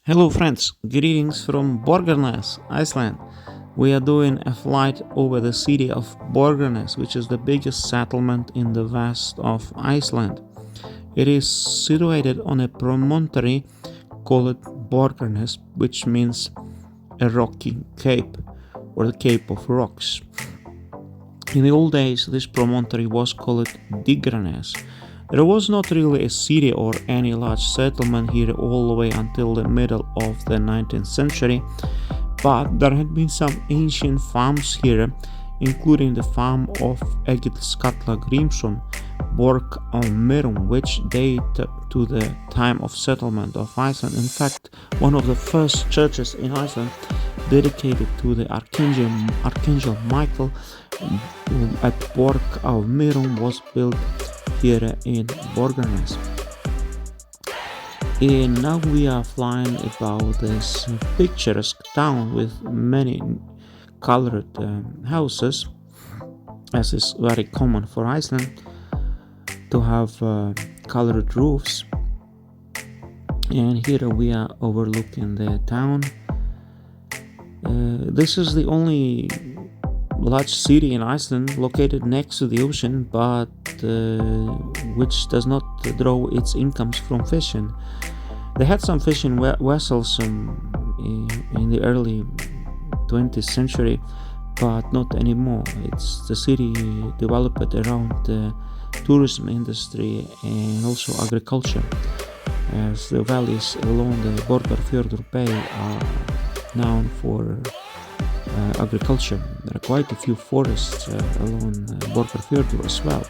Hello friends, greetings from Borgarnes, Iceland. We are doing a flight over the city of Borgarnes, which is the biggest settlement in the west of Iceland. It is situated on a promontory called Borgarnes, which means a rocky cape or the Cape of Rocks. In the old days, this promontory was called Digranes. There was not really a city or any large settlement here all the way until the middle of the 19th century, but there had been some ancient farms here, including the farm of Egil Skalla Grímsson, Borg á Mýrum, which date to the time of settlement of Iceland. In fact, one of the first churches in Iceland dedicated to the Archangel Michael at Borg á Mýrum was built here in Borgarnes. And now we are flying about this picturesque town with many colored houses, as is very common for Iceland to have colored roofs. And here we are overlooking the town. This is the only large city in Iceland located next to the ocean, but which does not draw its incomes from fishing. They had some fishing vessels in the early 20th century, but not anymore. The city developed around the tourism industry and also agriculture, as the valleys along the Borgarfjörður Bay are known for agriculture. There are quite a few forests along Borgarfjörður as well.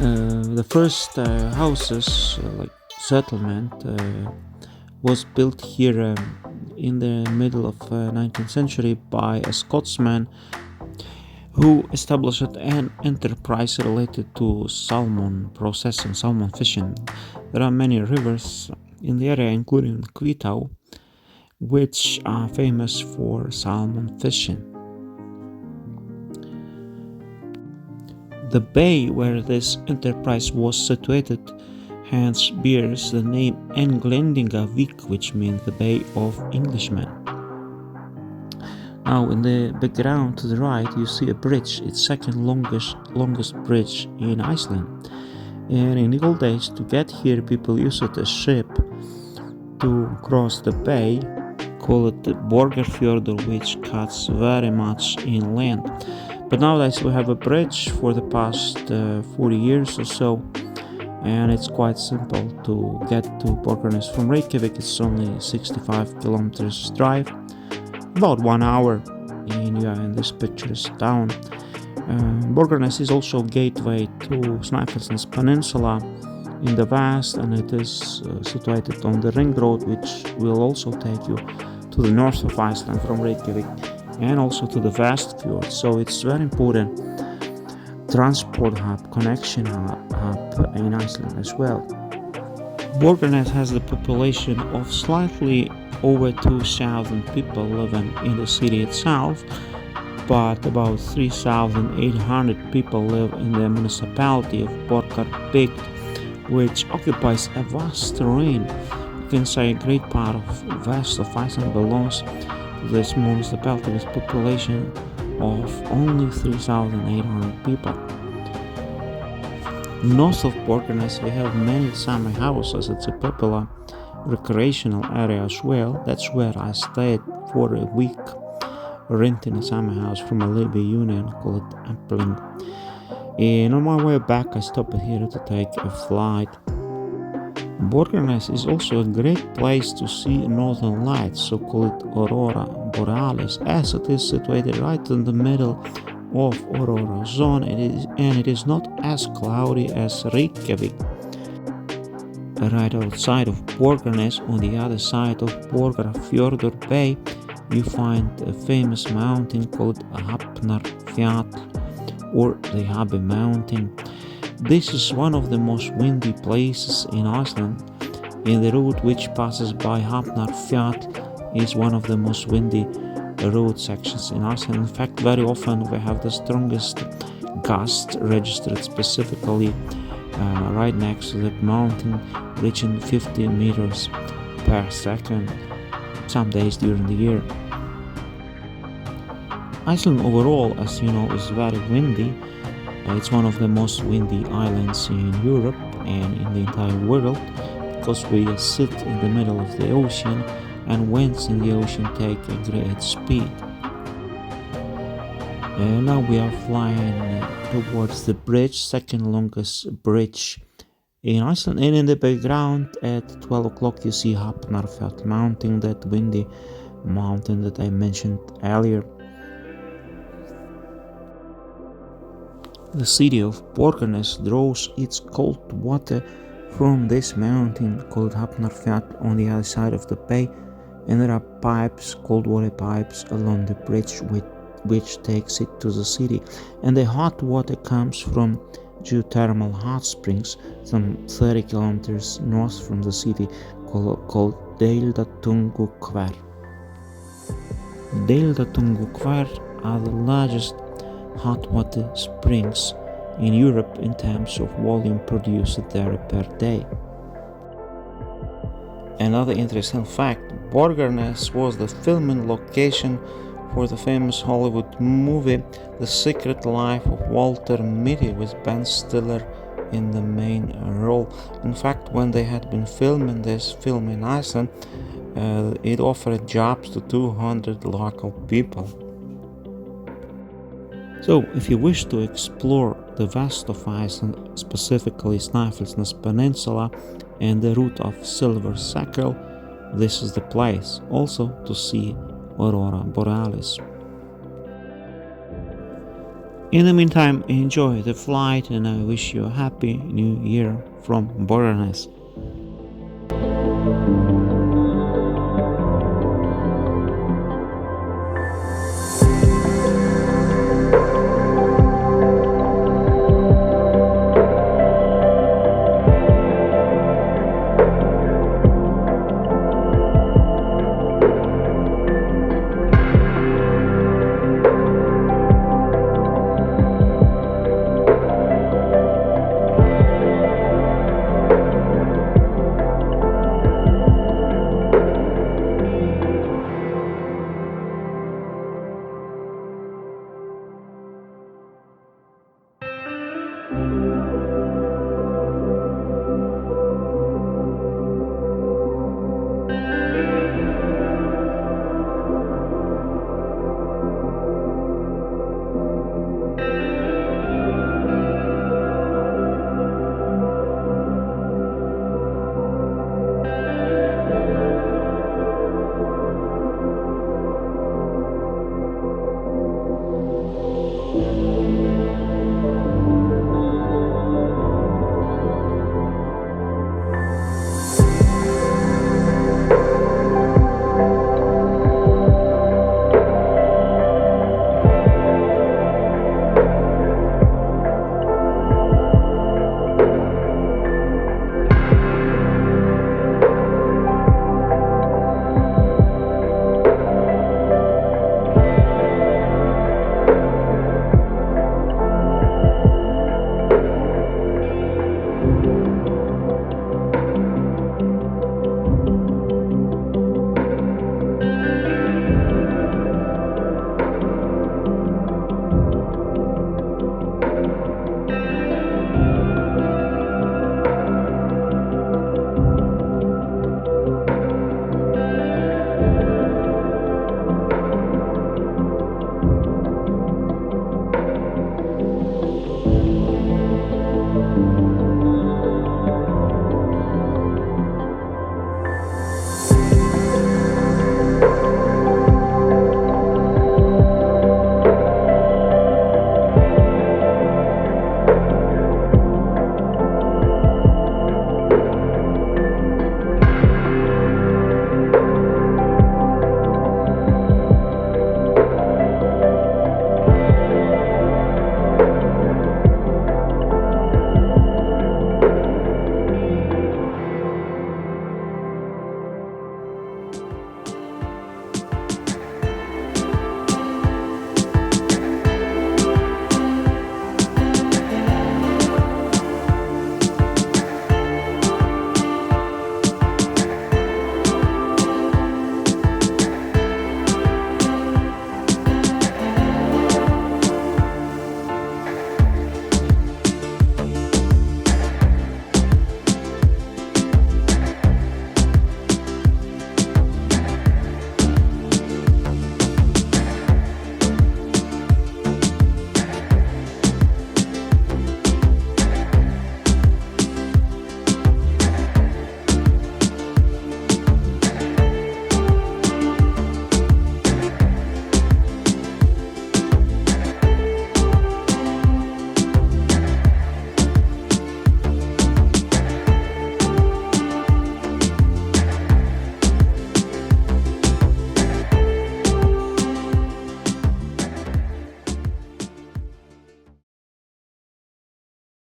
The first houses, like settlement, was built here in the middle of 19th century by a Scotsman who established an enterprise related to salmon processing, salmon fishing. There are many rivers in the area, including Kvitá, which are famous for salmon fishing. The bay where this enterprise was situated hence bears the name Englendingavík, which means the Bay of Englishmen. Now in the background to the right you see a bridge. It's second longest bridge in Iceland. And in the old days, to get here, people used a ship to cross the bay, called the Borgarfjörður, which cuts very much inland. But nowadays we have a bridge for the past 40 years or so, and it's quite simple to get to Borgarnes from Reykjavik. It's only 65 kilometers drive, about 1 hour, and you are in this picturesque town. Borgarnes is also a gateway to Snæfellsnes Peninsula in the west, and it is situated on the ring road, which will also take you to the north of Iceland from Reykjavik and also to the Vestfjord. So it's very important transport hub, connection hub in Iceland as well. Borgarnes has the population of slightly over 2,000 people living in the city itself, but about 3,800 people live in the municipality of Borgarbygd, which occupies a vast terrain. You can say a great part of west of Iceland belongs to this municipality with population of only 3,800 people. North of Borgarnes we have many summer houses. It's a popular recreational area as well. That's where I stayed for a week, renting a summer house from a labor union called Appling. And on my way back I stopped here to take a flight. Borgarnes is also a great place to see northern lights, so-called aurora borealis, as it is situated right in the middle of aurora zone, and it is not as cloudy as Reykjavik. Right outside of Borgarnes, on the other side of Borgarfjörður Bay, you find a famous mountain called Hafnarfjall, or the Habi Mountain. This is one of the most windy places in Iceland, and the road which passes by Hafnarfjall is one of the most windy road sections in Iceland. In fact, very often we have the strongest gusts registered specifically right next to the mountain, reaching 50 meters per second some days during the year. Iceland overall, as you know, is very windy. It's one of the most windy islands in Europe and in the entire world because we sit in the middle of the ocean and winds in the ocean take a great speed. Now we are flying towards the bridge, second longest bridge in Iceland, and in the background at 12 o'clock you see Hafnarfjall mountain, that windy mountain that I mentioned earlier. The city of Borgarnes draws its cold water from this mountain called Hafnarfjall on the other side of the bay, and there are pipes, cold water pipes along the bridge which takes it to the city, and the hot water comes from geothermal hot springs some 30 kilometers north from the city called Deildartunguhver. Deildartunguhver are the largest hot water springs in Europe in terms of volume produced there per day. Another interesting fact, Borgarnes was the filming location for the famous Hollywood movie The Secret Life of Walter Mitty with Ben Stiller in the main role. In fact, when they had been filming this film in Iceland, it offered jobs to 200 local people. So, if you wish to explore the west of Iceland, specifically Snæfellsnes Peninsula and the route of Silver Circle, this is the place. Also to see Aurora Borealis. In the meantime, enjoy the flight and I wish you a happy new year from Borgarnes.